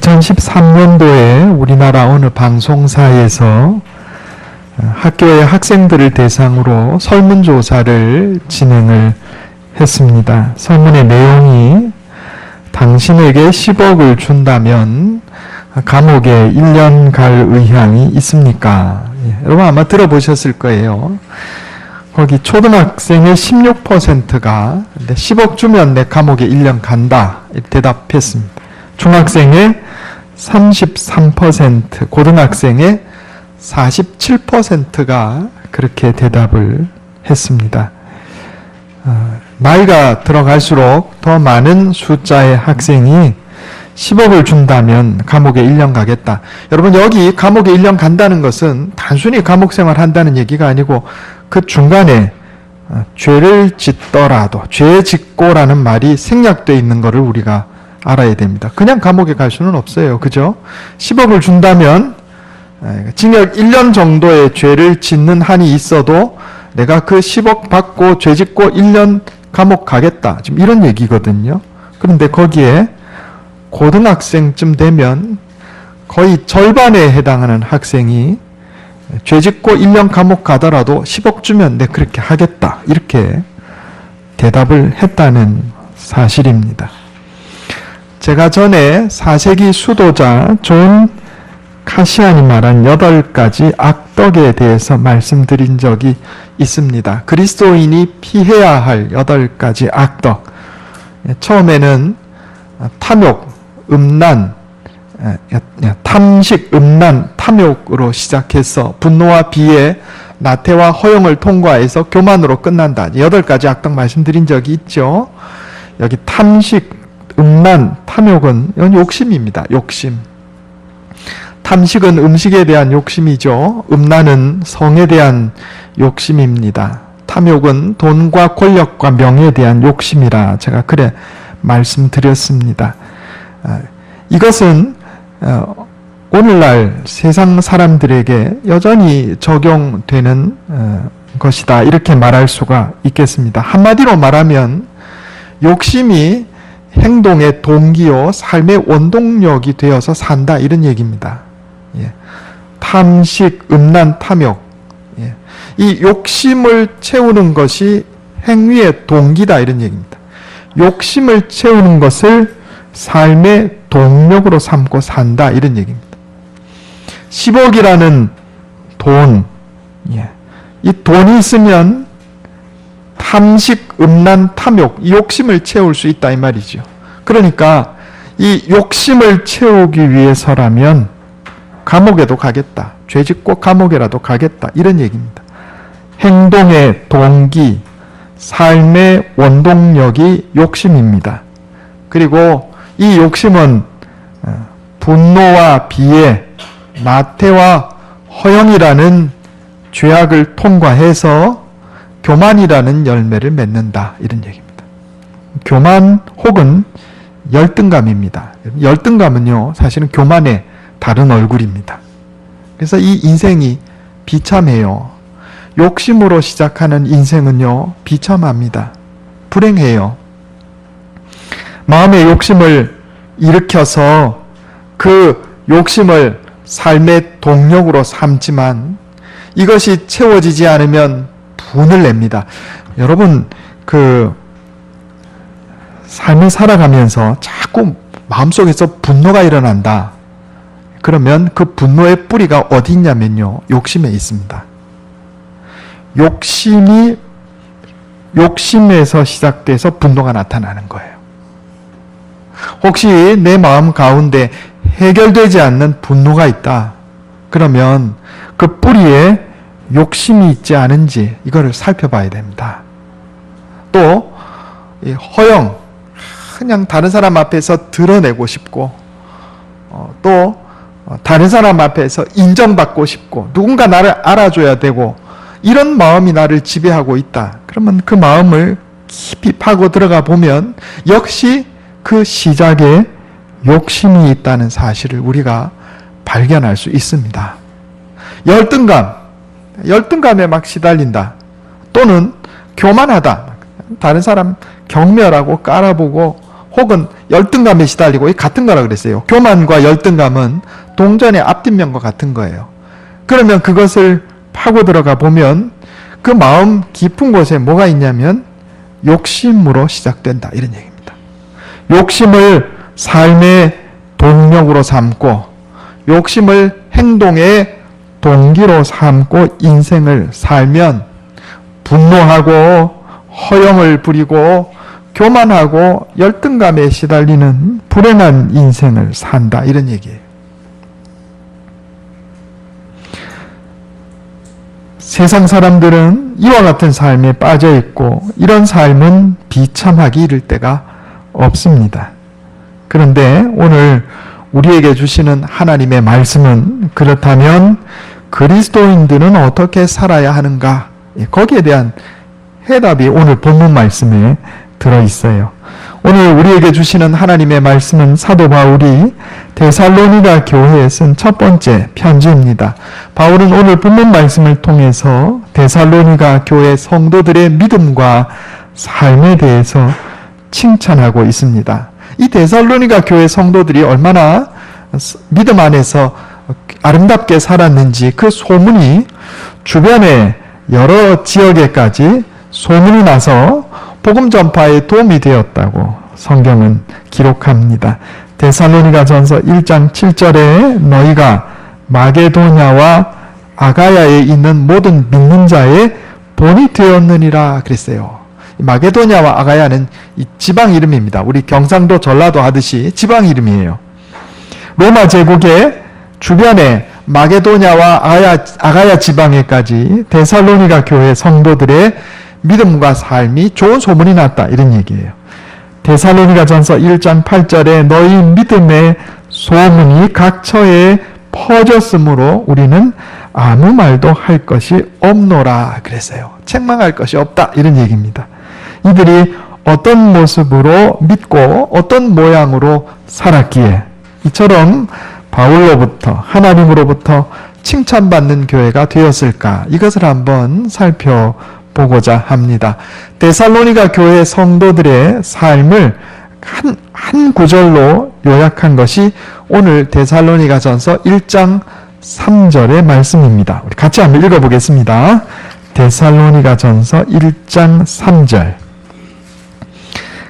2013년도에 우리나라 어느 방송사에서 학교의 학생들을 대상으로 설문조사를 진행을 했습니다. 설문의 내용이 당신에게 10억을 준다면 감옥에 1년 갈 의향이 있습니까? 여러분 아마 들어보셨을 거예요. 거기 초등학생의 16%가 10억 주면 내 감옥에 1년 간다 이렇게 대답했습니다. 중학생의 33%, 고등학생의 47%가 그렇게 대답을 했습니다. 나이가 들어갈수록 더 많은 숫자의 학생이 10억을 준다면 감옥에 1년 가겠다. 여러분 여기 감옥에 1년 간다는 것은 단순히 감옥 생활 한다는 얘기가 아니고 그 중간에 죄를 짓더라도 죄 짓고라는 말이 생략되어 있는 것을 우리가 알아야 됩니다. 그냥 감옥에 갈 수는 없어요. 그죠? 10억을 준다면 징역 1년 정도의 죄를 짓는 한이 있어도 내가 그 10억 받고 죄 짓고 1년 감옥 가겠다. 지금 이런 얘기거든요. 그런데 거기에 고등학생쯤 되면 거의 절반에 해당하는 학생이 죄 짓고 1년 감옥 가더라도 10억 주면 내 그렇게 하겠다. 이렇게 대답을 했다는 사실입니다. 제가 전에 4세기 수도자 존 카시안이 말한 8가지 악덕에 대해서 말씀드린 적이 있습니다. 그리스도인이 피해야 할 8가지 악덕. 처음에는 탐욕, 음란, 탐식, 음란, 탐욕으로 시작해서 분노와 비애, 나태와 허용을 통과해서 교만으로 끝난다. 8가지 악덕 말씀드린 적이 있죠. 여기 탐식, 음란, 탐욕은 이건 욕심입니다. 욕심. 탐식은 음식에 대한 욕심이죠. 음란은 성에 대한 욕심입니다. 탐욕은 돈과 권력과 명예에 대한 욕심이라 제가 그래 말씀드렸습니다. 이것은 오늘날 세상 사람들에게 여전히 적용되는 것이다. 이렇게 말할 수가 있겠습니다. 한마디로 말하면 욕심이 행동의 동기요, 삶의 원동력이 되어서 산다. 이런 얘기입니다. 예. 탐식, 음란, 탐욕. 예. 이 욕심을 채우는 것이 행위의 동기다. 이런 얘기입니다. 욕심을 채우는 것을 삶의 동력으로 삼고 산다. 이런 얘기입니다. 10억이라는 돈. 예. 이 돈이 있으면 탐식, 음란, 탐욕, 이 욕심을 채울 수 있다 이 말이죠. 그러니까 이 욕심을 채우기 위해서라면 감옥에도 가겠다. 죄 짓고 감옥에라도 가겠다. 이런 얘기입니다. 행동의 동기, 삶의 원동력이 욕심입니다. 그리고 이 욕심은 분노와 비애, 나태와 허영이라는 죄악을 통과해서 교만이라는 열매를 맺는다. 이런 얘기입니다. 교만 혹은 열등감입니다. 열등감은요, 사실은 교만의 다른 얼굴입니다. 그래서 이 인생이 비참해요. 욕심으로 시작하는 인생은요, 비참합니다. 불행해요. 마음의 욕심을 일으켜서 그 욕심을 삶의 동력으로 삼지만 이것이 채워지지 않으면 분을 냅니다. 여러분, 삶을 살아가면서 자꾸 마음속에서 분노가 일어난다. 그러면 그 분노의 뿌리가 어디 있냐면요, 욕심에 있습니다. 욕심에서 시작돼서 분노가 나타나는 거예요. 혹시 내 마음 가운데 해결되지 않는 분노가 있다. 그러면 그 뿌리에 욕심이 있지 않은지 이거를 살펴봐야 됩니다. 또 허영, 그냥 다른 사람 앞에서 드러내고 싶고 또 다른 사람 앞에서 인정받고 싶고 누군가 나를 알아줘야 되고 이런 마음이 나를 지배하고 있다. 그러면 그 마음을 깊이 파고 들어가 보면 역시 그 시작에 욕심이 있다는 사실을 우리가 발견할 수 있습니다. 열등감에 막 시달린다. 또는 교만하다. 다른 사람 경멸하고 깔아보고 혹은 열등감에 시달리고, 이 같은 거라 그랬어요. 교만과 열등감은 동전의 앞뒷면과 같은 거예요. 그러면 그것을 파고 들어가 보면 그 마음 깊은 곳에 뭐가 있냐면 욕심으로 시작된다, 이런 얘기입니다. 욕심을 삶의 동력으로 삼고 욕심을 행동의 동기로 삼고 인생을 살면 분노하고 허영을 부리고 교만하고 열등감에 시달리는 불행한 인생을 산다, 이런 얘기예요. 세상 사람들은 이와 같은 삶에 빠져 있고 이런 삶은 비참하기 이를 데가 없습니다. 그런데 오늘 우리에게 주시는 하나님의 말씀은, 그렇다면 그리스도인들은 어떻게 살아야 하는가? 거기에 대한 해답이 오늘 본문 말씀에 들어있어요. 오늘 우리에게 주시는 하나님의 말씀은 사도 바울이 데살로니가 교회에 쓴 첫 번째 편지입니다. 바울은 오늘 본문 말씀을 통해서 데살로니가 교회 성도들의 믿음과 삶에 대해서 칭찬하고 있습니다. 이 데살로니가 교회 성도들이 얼마나 믿음 안에서 아름답게 살았는지 그 소문이 주변의 여러 지역에까지 소문이 나서 복음 전파에 도움이 되었다고 성경은 기록합니다. 데살로니가전서 1장 7절에 너희가 마게도냐와 아가야에 있는 모든 믿는 자의 본이 되었느니라 그랬어요. 마게도냐와 아가야는 이 지방 이름입니다. 우리 경상도 전라도 하듯이 지방 이름이에요. 로마 제국의 주변에 마게도냐와 아가야 지방에까지 데살로니가 교회 성도들의 믿음과 삶이 좋은 소문이 났다, 이런 얘기예요. 데살로니가전서 1장 8절에 너희 믿음의 소문이 각처에 퍼졌으므로 우리는 아무 말도 할 것이 없노라 그랬어요. 책망할 것이 없다, 이런 얘기입니다. 이들이 어떤 모습으로 믿고 어떤 모양으로 살았기에 이처럼 바울로부터, 하나님으로부터 칭찬받는 교회가 되었을까? 이것을 한번 살펴보고자 합니다. 데살로니가 교회 성도들의 삶을 한 구절로 요약한 것이 오늘 데살로니가전서 1장 3절의 말씀입니다. 우리 같이 한번 읽어보겠습니다. 데살로니가전서 1장 3절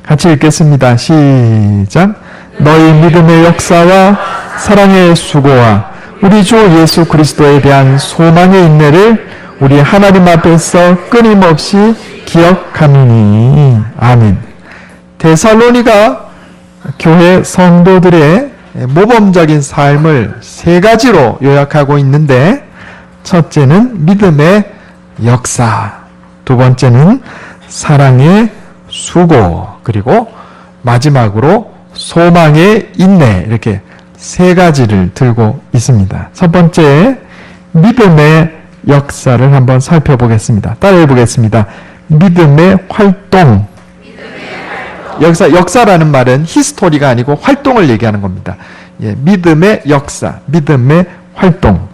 같이 읽겠습니다. 시작. 너희 믿음의 역사와 사랑의 수고와 우리 주 예수 그리스도에 대한 소망의 인내를 우리 하나님 앞에서 끊임없이 기억하미니. 아멘. 데살로니가 교회 성도들의 모범적인 삶을 세 가지로 요약하고 있는데, 첫째는 믿음의 역사, 두 번째는 사랑의 수고, 그리고 마지막으로 소망의 인내, 이렇게 세 가지를 들고 있습니다. 첫 번째, 믿음의 역사를 한번 살펴보겠습니다. 따라해 보겠습니다. 믿음의 활동. 역사라는 말은 히스토리가 아니고 활동을 얘기하는 겁니다. 예, 믿음의 역사, 믿음의 활동.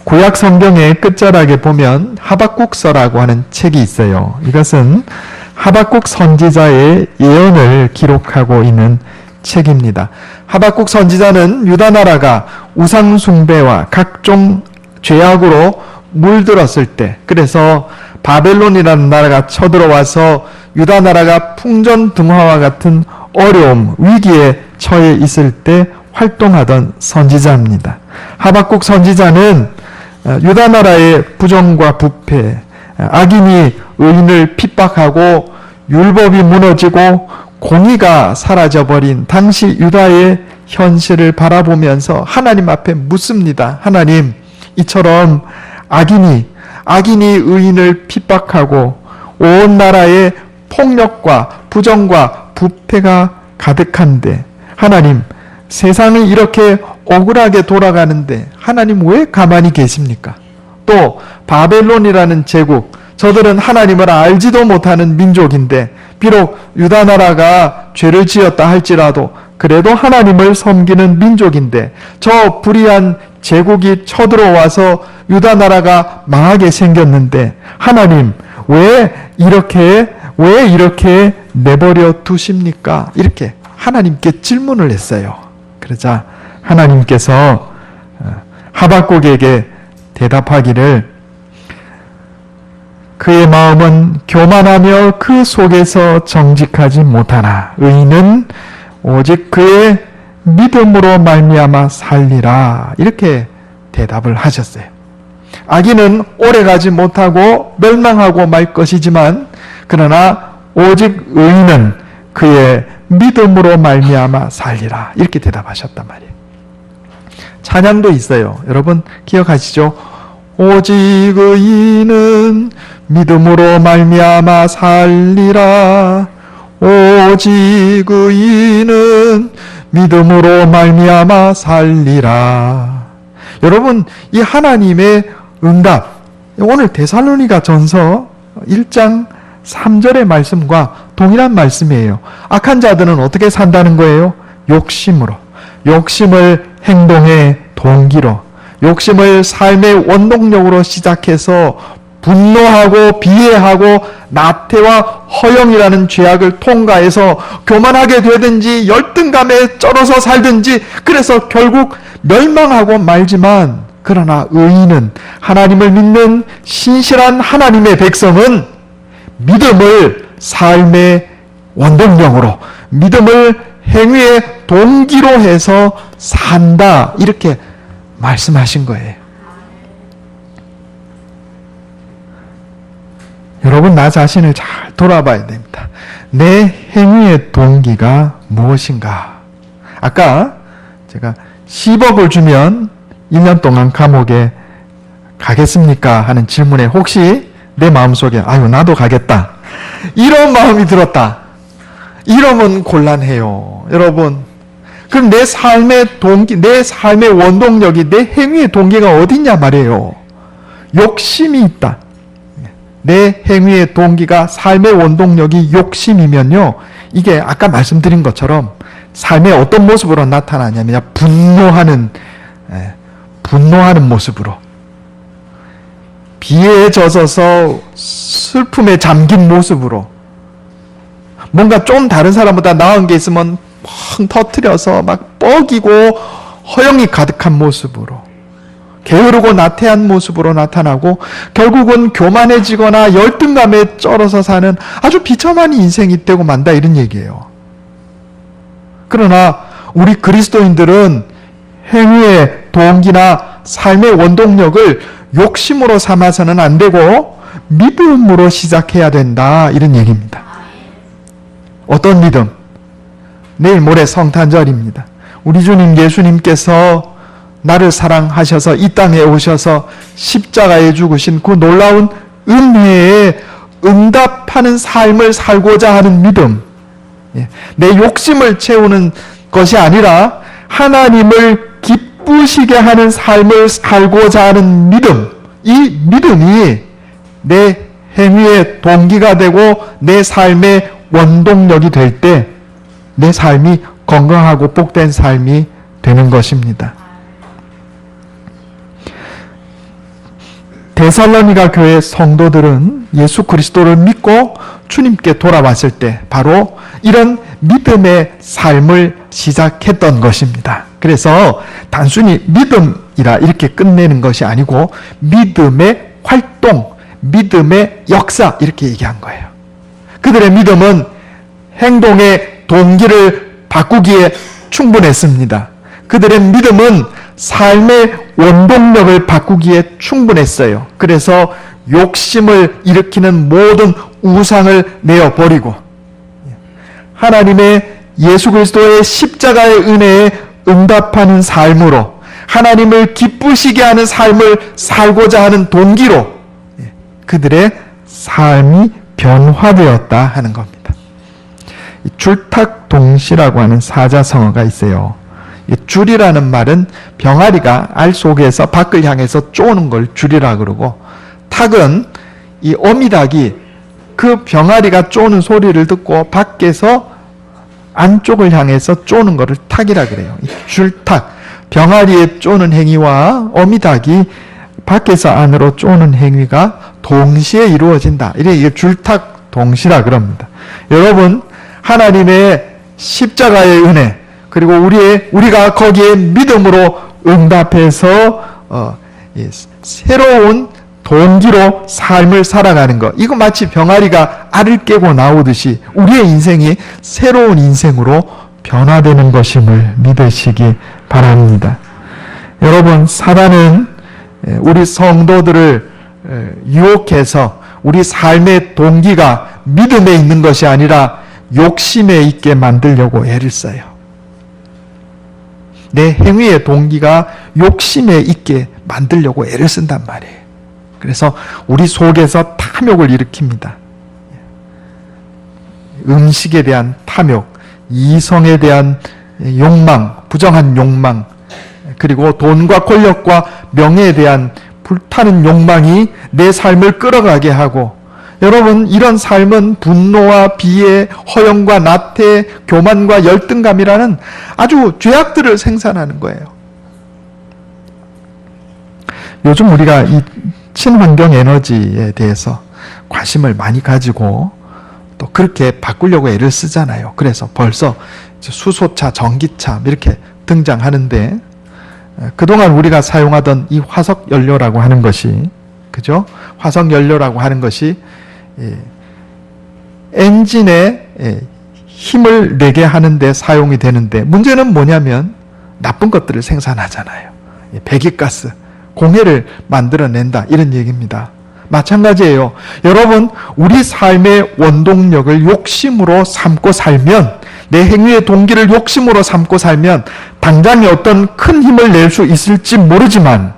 구약 성경의 끝자락에 보면 하박국서라고 하는 책이 있어요. 이것은 하박국 선지자의 예언을 기록하고 있는 책입니다. 하박국 선지자는 유다 나라가 우상 숭배와 각종 죄악으로 물들었을 때, 그래서 바벨론이라는 나라가 쳐들어와서 유다 나라가 풍전등화와 같은 어려움, 위기에 처해 있을 때 활동하던 선지자입니다. 하박국 선지자는 유다 나라의 부정과 부패, 악인이 의인을 핍박하고 율법이 무너지고 공의가 사라져버린 당시 유다의 현실을 바라보면서 하나님 앞에 묻습니다. 하나님, 이처럼 악인이 의인을 핍박하고 온 나라에 폭력과 부정과 부패가 가득한데, 하나님, 세상이 이렇게 억울하게 돌아가는데 하나님 왜 가만히 계십니까? 또 바벨론이라는 제국, 저들은 하나님을 알지도 못하는 민족인데 비록 유다 나라가 죄를 지었다 할지라도 그래도 하나님을 섬기는 민족인데 저 불의한 제국이 쳐들어와서 유다 나라가 망하게 생겼는데 하나님 왜 이렇게 내버려 두십니까? 이렇게 하나님께 질문을 했어요. 그러자 하나님께서 하박국에게 대답하기를 그의 마음은 교만하며 그 속에서 정직하지 못하나 의인은 오직 그의 믿음으로 말미암아 살리라. 이렇게 대답을 하셨어요. 악인은 오래가지 못하고 멸망하고 말 것이지만 그러나 오직 의인은 그의 믿음으로 말미암아 살리라. 이렇게 대답하셨단 말이에요. 찬양도 있어요. 여러분 기억하시죠? 오직 의인은 믿음으로 말미암아 살리라. 오직 의인은 믿음으로 말미암아 살리라. 여러분 이 하나님의 응답, 오늘 데살로니가 전서 1장 3절의 말씀과 동일한 말씀이에요. 악한 자들은 어떻게 산다는 거예요? 욕심으로. 욕심을 행동의 동기로, 욕심을 삶의 원동력으로 시작해서 분노하고 비애하고 나태와 허영이라는 죄악을 통과해서 교만하게 되든지 열등감에 쩔어서 살든지, 그래서 결국 멸망하고 말지만, 그러나 의인은, 하나님을 믿는 신실한 하나님의 백성은 믿음을 삶의 원동력으로, 믿음을 행위의 동기로 해서 산다. 이렇게 말씀하신 거예요. 여러분 나 자신을 잘 돌아봐야 됩니다. 내 행위의 동기가 무엇인가? 아까 제가 10억을 주면 1년 동안 감옥에 가겠습니까? 하는 질문에 혹시 내 마음속에 아유 나도 가겠다 이런 마음이 들었다. 이러면 곤란해요. 여러분 그럼 내 삶의 동기, 내 삶의 원동력이, 내 행위의 동기가 어딨냐 말이에요. 욕심이 있다. 내 행위의 동기가, 삶의 원동력이 욕심이면요, 이게 아까 말씀드린 것처럼 삶의 어떤 모습으로 나타나냐면 분노하는 모습으로, 비애에 젖어서 슬픔에 잠긴 모습으로, 뭔가 좀 다른 사람보다 나은 게 있으면 펑 터뜨려서 막 뻐기고 허영이 가득한 모습으로, 게으르고 나태한 모습으로 나타나고 결국은 교만해지거나 열등감에 쩔어서 사는 아주 비참한 인생이 되고 만다, 이런 얘기예요. 그러나 우리 그리스도인들은 행위의 동기나 삶의 원동력을 욕심으로 삼아서는 안 되고 믿음으로 시작해야 된다, 이런 얘기입니다. 어떤 믿음? 내일 모레 성탄절입니다. 우리 주님 예수님께서 나를 사랑하셔서 이 땅에 오셔서 십자가에 죽으신 그 놀라운 은혜에 응답하는 삶을 살고자 하는 믿음, 내 욕심을 채우는 것이 아니라 하나님을 기쁘시게 하는 삶을 살고자 하는 믿음, 이 믿음이 내 행위의 동기가 되고 내 삶의 원동력이 될 때 내 삶이 건강하고 복된 삶이 되는 것입니다. 데살로니가 교회 성도들은 예수 그리스도를 믿고 주님께 돌아왔을 때 바로 이런 믿음의 삶을 시작했던 것입니다. 그래서 단순히 믿음이라 이렇게 끝내는 것이 아니고 믿음의 활동, 믿음의 역사, 이렇게 얘기한 거예요. 그들의 믿음은 행동의 동기를 바꾸기에 충분했습니다. 그들의 믿음은 삶의 원동력을 바꾸기에 충분했어요. 그래서 욕심을 일으키는 모든 우상을 내어버리고 하나님의 예수 그리스도의 십자가의 은혜에 응답하는 삶으로, 하나님을 기쁘시게 하는 삶을 살고자 하는 동기로 그들의 삶이 변화되었다 하는 겁니다. 줄탁동시라고 하는 사자성어가 있어요. 줄이라는 말은 병아리가 알 속에서 밖을 향해서 쪼는 걸 줄이라 그러고, 탁은 이 어미닭이 그 병아리가 쪼는 소리를 듣고 밖에서 안쪽을 향해서 쪼는 거를 탁이라 그래요. 줄탁, 병아리에 쪼는 행위와 어미닭이 밖에서 안으로 쪼는 행위가 동시에 이루어진다. 이게 줄탁 동시라 그럽니다. 여러분, 하나님의 십자가의 은혜, 그리고 우리가 거기에 믿음으로 응답해서 새로운 동기로 삶을 살아가는 것, 이거 마치 병아리가 알을 깨고 나오듯이 우리의 인생이 새로운 인생으로 변화되는 것임을 믿으시기 바랍니다. 여러분, 사단은 우리 성도들을 유혹해서 우리 삶의 동기가 믿음에 있는 것이 아니라 욕심에 있게 만들려고 애를 써요. 내 행위의 동기가 욕심에 있게 만들려고 애를 쓴단 말이에요. 그래서 우리 속에서 탐욕을 일으킵니다. 음식에 대한 탐욕, 이성에 대한 욕망, 부정한 욕망, 그리고 돈과 권력과 명예에 대한 불타는 욕망이 내 삶을 끌어가게 하고, 여러분, 이런 삶은 분노와 비애, 허영과 나태, 교만과 열등감이라는 아주 죄악들을 생산하는 거예요. 요즘 우리가 이 친환경 에너지에 대해서 관심을 많이 가지고 또 그렇게 바꾸려고 애를 쓰잖아요. 그래서 벌써 수소차, 전기차 이렇게 등장하는데, 그동안 우리가 사용하던 이 화석 연료라고 하는 것이, 그죠? 화석 연료라고 하는 것이 엔진에 힘을 내게 하는데 사용이 되는데, 문제는 뭐냐면 나쁜 것들을 생산하잖아요. 배기가스, 공해를 만들어낸다, 이런 얘기입니다. 마찬가지예요. 여러분, 우리 삶의 원동력을 욕심으로 삼고 살면, 내 행위의 동기를 욕심으로 삼고 살면 당장에 어떤 큰 힘을 낼 수 있을지 모르지만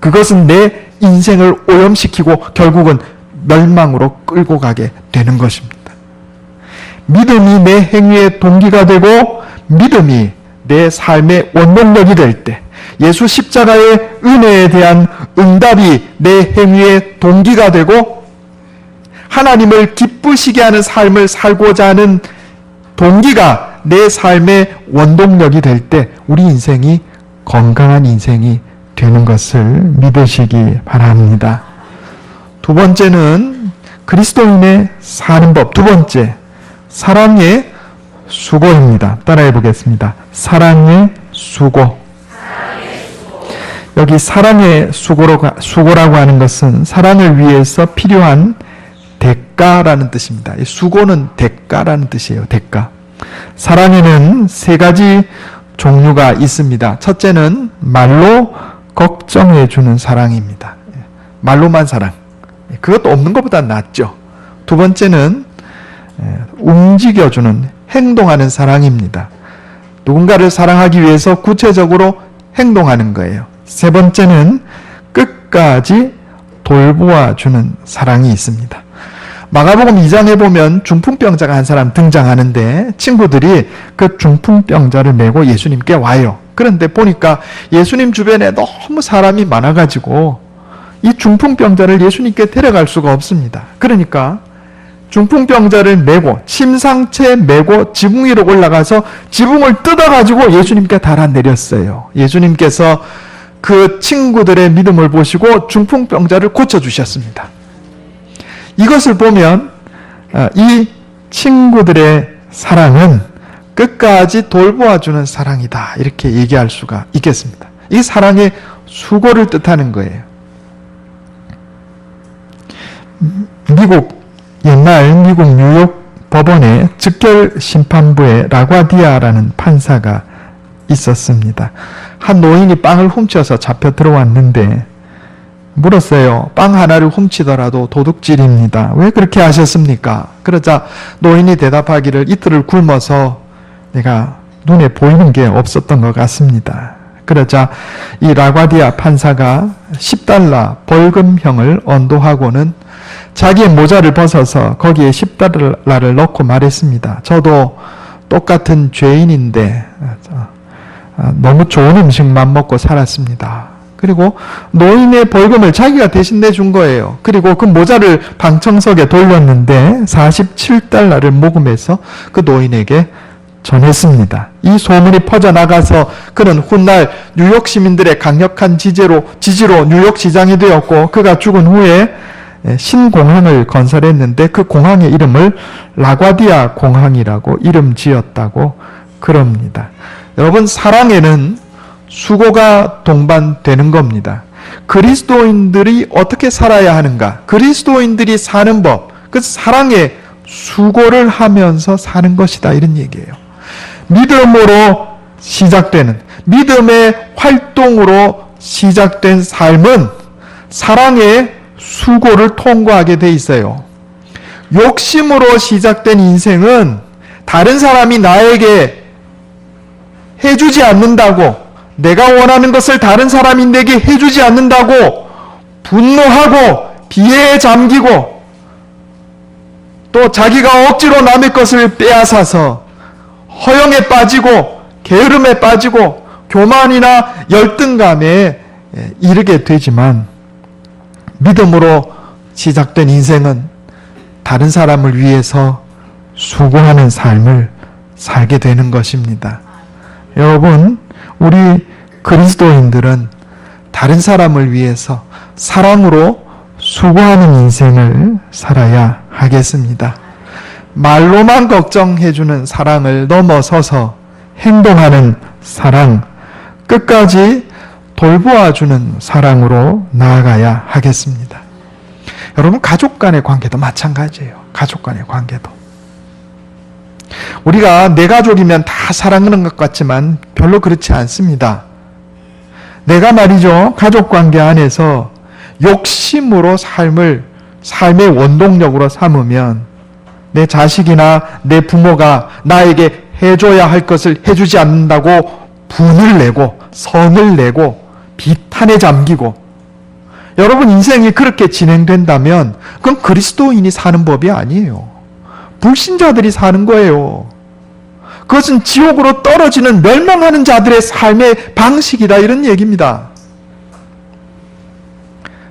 그것은 내 인생을 오염시키고 결국은 멸망으로 끌고 가게 되는 것입니다. 믿음이 내 행위의 동기가 되고 믿음이 내 삶의 원동력이 될 때, 예수 십자가의 은혜에 대한 응답이 내 행위의 동기가 되고 하나님을 기쁘시게 하는 삶을 살고자 하는 동기가 내 삶의 원동력이 될 때 우리 인생이 건강한 인생이 되는 것을 믿으시기 바랍니다. 두 번째는 그리스도인의 사는 법. 두 번째, 사랑의 수고입니다. 따라해 보겠습니다. 사랑의 수고. 여기 사랑의 수고라고 하는 것은 사랑을 위해서 필요한 대가라는 뜻입니다. 이 수고는 대가라는 뜻이에요. 대가. 사랑에는 세 가지 종류가 있습니다. 첫째는 말로 걱정해 주는 사랑입니다. 말로만 사랑. 그것도 없는 것보다 낫죠. 두 번째는 움직여주는, 행동하는 사랑입니다. 누군가를 사랑하기 위해서 구체적으로 행동하는 거예요. 세 번째는 끝까지 돌보아주는 사랑이 있습니다. 마가복음 2장에 보면 중풍병자가 한 사람 등장하는데 친구들이 그 중풍병자를 메고 예수님께 와요. 그런데 보니까 예수님 주변에 너무 사람이 많아가지고 이 중풍병자를 예수님께 데려갈 수가 없습니다. 그러니까 중풍병자를 메고, 침상채 메고 지붕 위로 올라가서 지붕을 뜯어가지고 예수님께 달아내렸어요. 예수님께서 그 친구들의 믿음을 보시고 중풍병자를 고쳐주셨습니다. 이것을 보면 이 친구들의 사랑은 끝까지 돌보아주는 사랑이다, 이렇게 얘기할 수가 있겠습니다. 이 사랑의 수고를 뜻하는 거예요. 옛날 미국 뉴욕 법원의 즉결심판부에 라과디아라는 판사가 있었습니다. 한 노인이 빵을 훔쳐서 잡혀 들어왔는데 물었어요. 빵 하나를 훔치더라도 도둑질입니다. 왜 그렇게 하셨습니까? 그러자 노인이 대답하기를 이틀을 굶어서 내가 눈에 보이는 게 없었던 것 같습니다. 그러자 이 라과디아 판사가 $10 벌금형을 언도하고는 자기의 모자를 벗어서 거기에 $10를 넣고 말했습니다. 저도 똑같은 죄인인데 너무 좋은 음식만 먹고 살았습니다. 그리고 노인의 벌금을 자기가 대신 내준 거예요. 그리고 그 모자를 방청석에 돌렸는데 $47를 모금해서 그 노인에게 전했습니다. 이 소문이 퍼져나가서 그는 훗날 뉴욕 시민들의 강력한 지지로 뉴욕 시장이 되었고, 그가 죽은 후에 신공항을 건설했는데 그 공항의 이름을 라과디아 공항이라고 이름 지었다고 그럽니다. 여러분, 사랑에는 수고가 동반되는 겁니다. 그리스도인들이 어떻게 살아야 하는가? 그리스도인들이 사는 법, 그 사랑에 수고를 하면서 사는 것이다, 이런 얘기예요. 믿음으로 시작되는, 믿음의 활동으로 시작된 삶은 사랑의 수고를 통과하게 돼 있어요. 욕심으로 시작된 인생은 다른 사람이 나에게 해주지 않는다고, 내가 원하는 것을 다른 사람이 내게 해주지 않는다고 분노하고 비애에 잠기고, 또 자기가 억지로 남의 것을 빼앗아서 허영에 빠지고 게으름에 빠지고 교만이나 열등감에 이르게 되지만, 믿음으로 시작된 인생은 다른 사람을 위해서 수고하는 삶을 살게 되는 것입니다. 여러분, 우리 그리스도인들은 다른 사람을 위해서 사랑으로 수고하는 인생을 살아야 하겠습니다. 말로만 걱정해주는 사랑을 넘어서서 행동하는 사랑, 끝까지 돌보아주는 사랑으로 나아가야 하겠습니다. 여러분, 가족 간의 관계도 마찬가지예요. 가족 간의 관계도. 우리가 내 가족이면 다 사랑하는 것 같지만 별로 그렇지 않습니다. 내가 말이죠, 가족 관계 안에서 욕심으로 삶의 원동력으로 삼으면 내 자식이나 내 부모가 나에게 해줘야 할 것을 해주지 않는다고 분을 내고 성을 내고 비탄에 잠기고, 여러분 인생이 그렇게 진행된다면 그건 그리스도인이 사는 법이 아니에요. 불신자들이 사는 거예요. 그것은 지옥으로 떨어지는 멸망하는 자들의 삶의 방식이다, 이런 얘기입니다.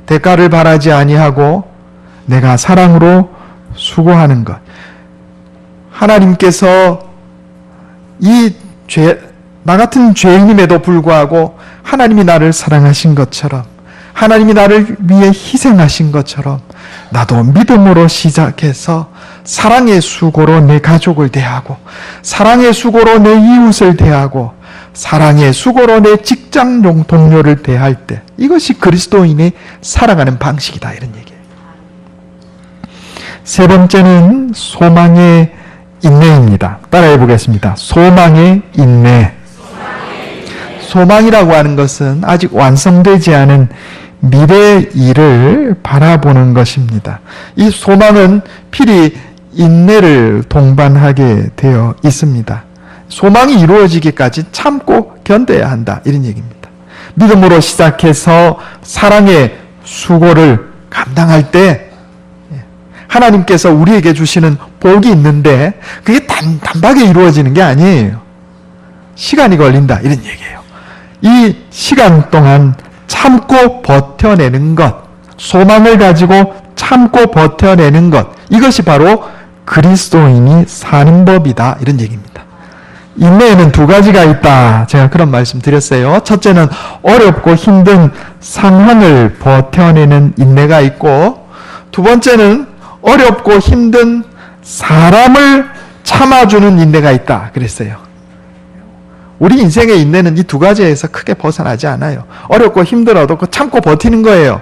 대가를 바라지 아니하고 내가 사랑으로 수고하는 것. 하나님께서 나 같은 죄인임에도 불구하고 하나님이 나를 사랑하신 것처럼, 하나님이 나를 위해 희생하신 것처럼 나도 믿음으로 시작해서 사랑의 수고로 내 가족을 대하고, 사랑의 수고로 내 이웃을 대하고, 사랑의 수고로 내 직장 동료를 대할 때, 이것이 그리스도인이 살아가는 방식이다, 이런 얘기예요. 세 번째는 소망의 인내입니다. 따라해 보겠습니다. 소망의 인내. 소망이라고 하는 것은 아직 완성되지 않은 미래의 일을 바라보는 것입니다. 이 소망은 필히 인내를 동반하게 되어 있습니다. 소망이 이루어지기까지 참고 견뎌야 한다, 이런 얘기입니다. 믿음으로 시작해서 사랑의 수고를 감당할 때 하나님께서 우리에게 주시는 복이 있는데 그게 단박에 이루어지는 게 아니에요. 시간이 걸린다, 이런 얘기예요. 이 시간 동안 참고 버텨내는 것, 소망을 가지고 참고 버텨내는 것, 이것이 바로 그리스도인이 사는 법이다, 이런 얘기입니다. 인내에는 두 가지가 있다, 제가 그런 말씀 드렸어요. 첫째는 어렵고 힘든 상황을 버텨내는 인내가 있고, 두 번째는 어렵고 힘든 사람을 참아주는 인내가 있다 그랬어요. 우리 인생의 인내는 이 두 가지에서 크게 벗어나지 않아요. 어렵고 힘들어도 그 참고 버티는 거예요.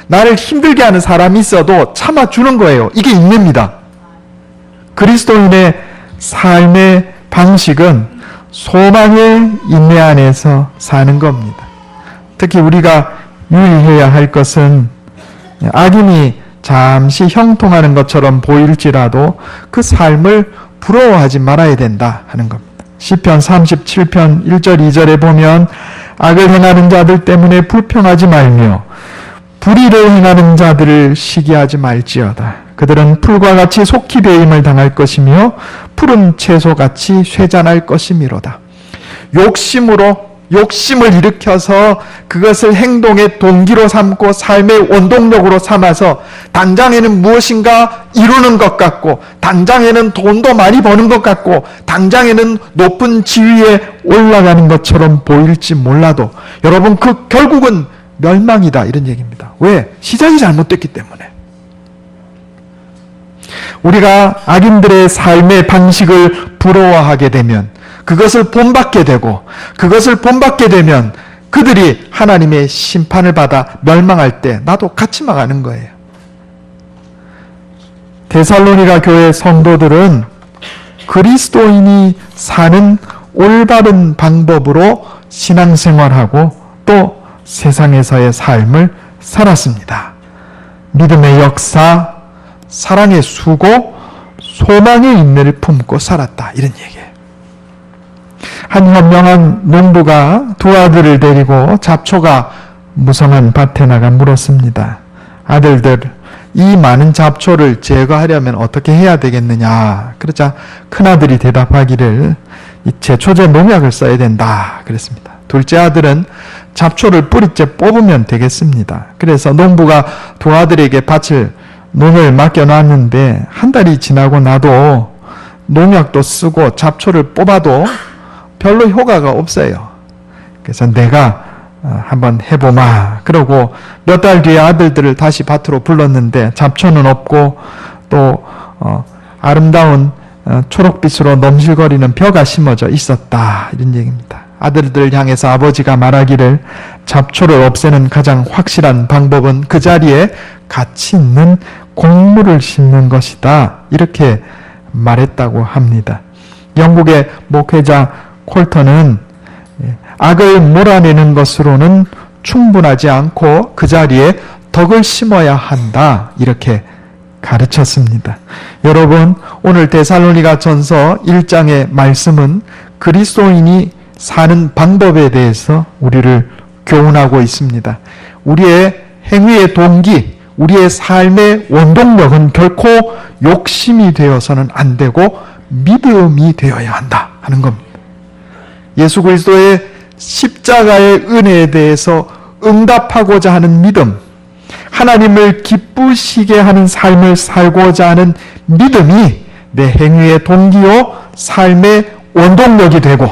나를 힘들게 하는 사람이 있어도 참아주는 거예요. 이게 인내입니다. 그리스도인의 삶의 방식은 소망의 인내 안에서 사는 겁니다. 특히 우리가 유의해야 할 것은 악인이 잠시 형통하는 것처럼 보일지라도 그 삶을 부러워하지 말아야 된다 하는 겁니다. 시편 37편 1절 2절에 보면 악을 행하는 자들 때문에 불평하지 말며 불의를 행하는 자들을 시기하지 말지어다. 그들은 풀과 같이 속히 배임을 당할 것이며 푸른 채소같이 쇠잔할 것이미로다. 욕심을 일으켜서 그것을 행동의 동기로 삼고 삶의 원동력으로 삼아서 당장에는 무엇인가 이루는 것 같고, 당장에는 돈도 많이 버는 것 같고, 당장에는 높은 지위에 올라가는 것처럼 보일지 몰라도 여러분, 그 결국은 멸망이다, 이런 얘기입니다. 왜? 시작이 잘못됐기 때문에. 우리가 악인들의 삶의 방식을 부러워하게 되면, 그것을 본받게 되고, 그것을 본받게 되면 그들이 하나님의 심판을 받아 멸망할 때 나도 같이 망하는 거예요. 데살로니가 교회 성도들은 그리스도인이 사는 올바른 방법으로 신앙생활하고 또 세상에서의 삶을 살았습니다. 믿음의 역사, 사랑의 수고, 소망의 인내를 품고 살았다. 이런 얘기예요. 한 현명한 농부가 두 아들을 데리고 잡초가 무성한 밭에 나가 물었습니다. 아들들, 이 많은 잡초를 제거하려면 어떻게 해야 되겠느냐. 그러자 큰아들이 대답하기를 제초제 농약을 써야 된다. 그랬습니다. 둘째 아들은 잡초를 뿌리째 뽑으면 되겠습니다. 그래서 농부가 두 아들에게 농을 맡겨놨는데 한 달이 지나고 나도 농약도 쓰고 잡초를 뽑아도 별로 효과가 없어요. 그래서 내가 한번 해보마. 그러고 몇 달 뒤에 아들들을 다시 밭으로 불렀는데 잡초는 없고 또 아름다운 초록빛으로 넘실거리는 벼가 심어져 있었다. 이런 얘기입니다. 아들들을 향해서 아버지가 말하기를 잡초를 없애는 가장 확실한 방법은 그 자리에 가치 있는 곡물을 심는 것이다. 이렇게 말했다고 합니다. 영국의 목회자 콜턴은 악을 몰아내는 것으로는 충분하지 않고 그 자리에 덕을 심어야 한다. 이렇게 가르쳤습니다. 여러분, 오늘 데살로니가 전서 1장의 말씀은 그리스도인이 사는 방법에 대해서 우리를 교훈하고 있습니다. 우리의 행위의 동기, 우리의 삶의 원동력은 결코 욕심이 되어서는 안 되고 믿음이 되어야 한다 하는 겁니다. 예수 그리스도의 십자가의 은혜에 대해서 응답하고자 하는 믿음, 하나님을 기쁘시게 하는 삶을 살고자 하는 믿음이 내 행위의 동기요 삶의 원동력이 되고,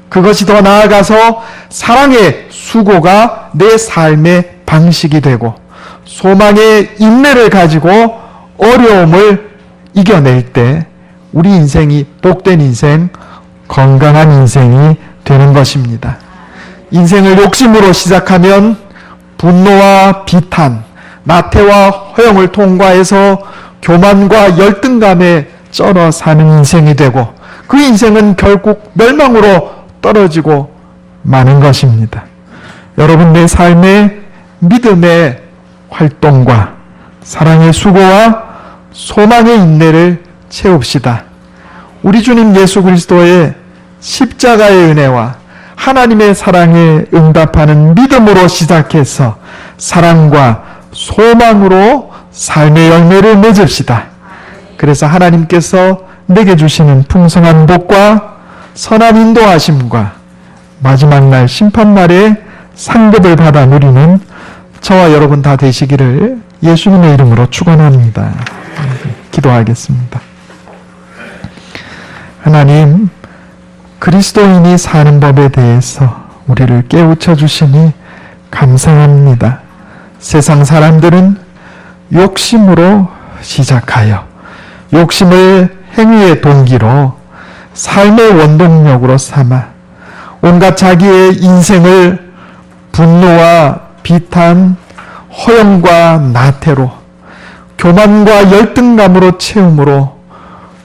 그것이 더 나아가서 사랑의 수고가 내 삶의 방식이 되고, 소망의 인내를 가지고 어려움을 이겨낼 때 우리 인생이 복된 인생, 건강한 인생이 되는 것입니다. 인생을 욕심으로 시작하면 분노와 비탄, 나태와 허영을 통과해서 교만과 열등감에 쩔어 사는 인생이 되고, 그 인생은 결국 멸망으로 떨어지고 마는 것입니다. 여러분, 내 삶의 믿음의 활동과 사랑의 수고와 소망의 인내를 채웁시다. 우리 주님 예수 그리스도의 십자가의 은혜와 하나님의 사랑에 응답하는 믿음으로 시작해서 사랑과 소망으로 삶의 열매를 맺읍시다. 그래서 하나님께서 내게 주시는 풍성한 복과 선한 인도하심과 마지막 날 심판날에 상급을 받아 누리는 저와 여러분 다 되시기를 예수님의 이름으로 축원합니다. 기도하겠습니다. 하나님, 그리스도인이 사는 법에 대해서 우리를 깨우쳐 주시니 감사합니다. 세상 사람들은 욕심으로 시작하여 욕심을 행위의 동기로 삶의 원동력으로 삼아 온갖 자기의 인생을 분노와 비탄, 허영과 나태로, 교만과 열등감으로 채움으로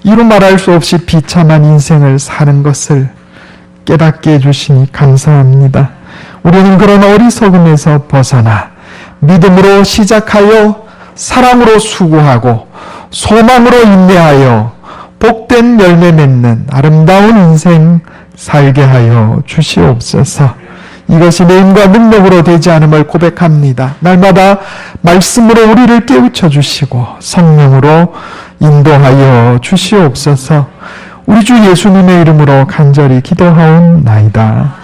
이루 말할 수 없이 비참한 인생을 사는 것을 깨닫게 해주시니 감사합니다. 우리는 그런 어리석음에서 벗어나 믿음으로 시작하여 사랑으로 수고하고 소망으로 인내하여 복된 열매 맺는 아름다운 인생 살게 하여 주시옵소서. 이것이 내 힘과 능력으로 되지 않음을 고백합니다. 날마다 말씀으로 우리를 깨우쳐 주시고 성령으로 인도하여 주시옵소서. 우리 주 예수님의 이름으로 간절히 기도하옵나이다.